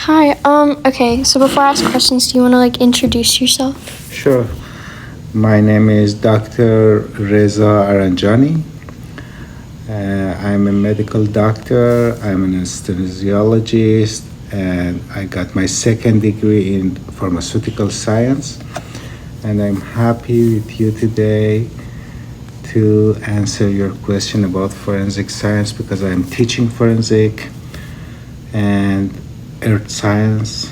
Hi. Okay. So before I ask questions, do you want to introduce yourself? Sure. My name is Dr. Reza Aranjani. I'm a medical doctor, I'm an anesthesiologist, and I got my second degree in pharmaceutical science. And I'm happy with you today to answer your question about forensic science because I'm teaching forensic and earth science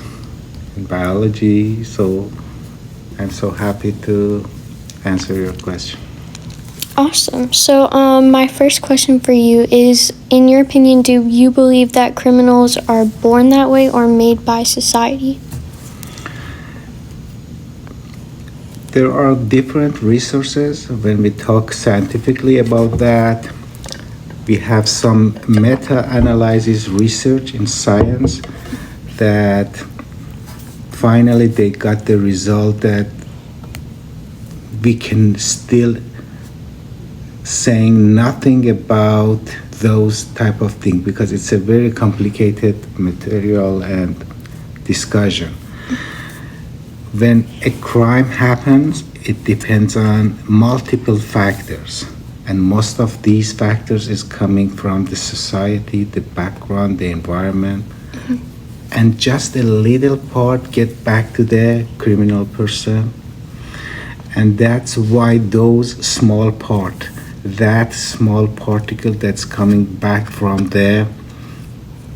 and biology. So I'm so happy to answer your question. Awesome. So, my first question for you is, in your opinion, do you believe that criminals are born that way or made by society? There are different resources when we talk scientifically about that. We have some meta-analysis research in science that finally they got the result that we can still saying nothing about those type of things because it's a very complicated material and discussion. When a crime happens, it depends on multiple factors, and most of these factors is coming from the society, the background, the environment, and just a little part get back to the criminal person. And that's why that small particle that's coming back from the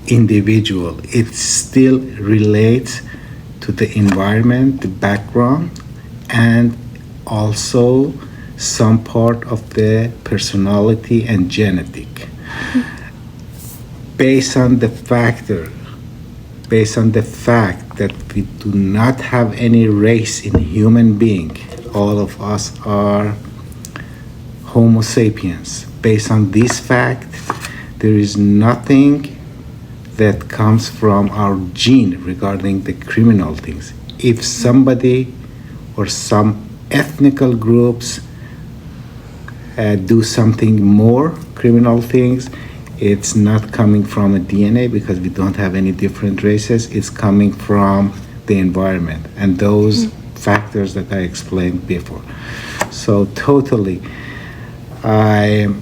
individual, it still relates to the environment, the background, and also some part of the personality and genetic. Based on the fact that we do not have any race in human being, all of us are Homo sapiens. Based on this fact, there is nothing that comes from our gene regarding the criminal things. If somebody or some ethnical groups do something more criminal things, it's not coming from a DNA because we don't have any different races. It's coming from the environment and those factors that I explained before. So totally, I'm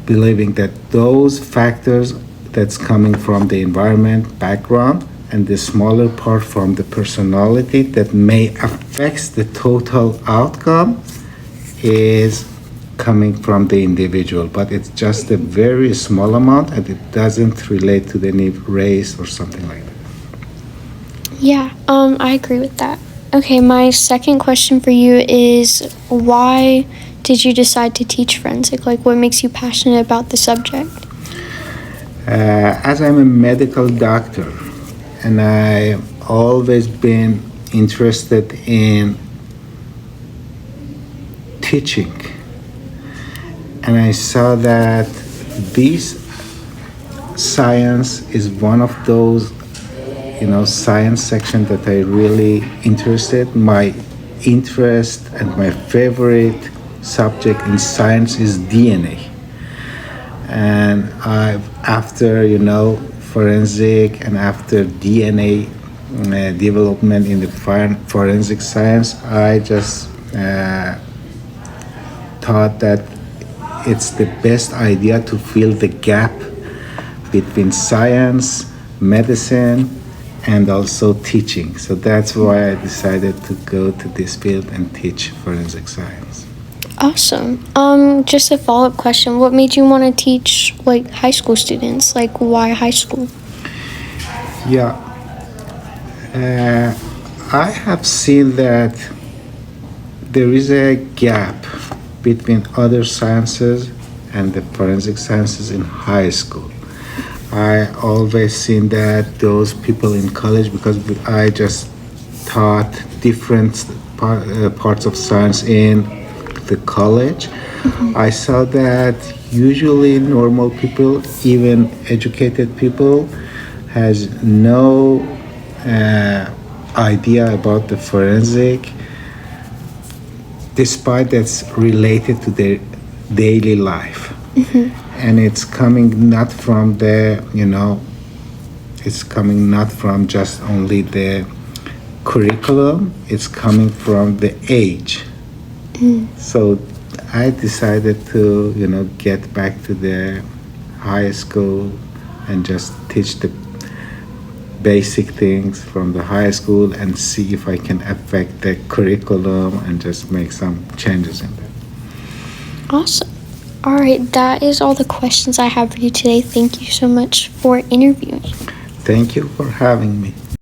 believing that those factors that's coming from the environment, background, and the smaller part from the personality that may affect the total outcome is coming from the individual, but it's just a very small amount and it doesn't relate to any race or something like that. Yeah, I agree with that. Okay, my second question for you is, why did you decide to teach forensic? What makes you passionate about the subject? As I'm a medical doctor and I've always been interested in teaching, and I saw that this science is one of those science section that I really interested. My interest and my favorite subject in science is DNA. And after forensic and after DNA development in the forensic science, I just thought that it's the best idea to fill the gap between science, medicine, and also teaching. So that's why I decided to go to this field and teach forensic science. Awesome. Just a follow-up question. What made you want to teach high school students? Why high school? Yeah. I have seen that there is a gap between other sciences and the forensic sciences in high school. I always seen that those people in college, because I just taught different parts of science in the college. I saw that usually normal people, even educated people, has no idea about the forensic, despite that's related to their daily life. And it's coming not from the It's coming not from just only the curriculum, it's coming from the age. So I decided to, get back to the high school and just teach the basic things from the high school and see if I can affect the curriculum and just make some changes in that. Awesome. All right, that is all the questions I have for you today. Thank you so much for interviewing. Thank you for having me.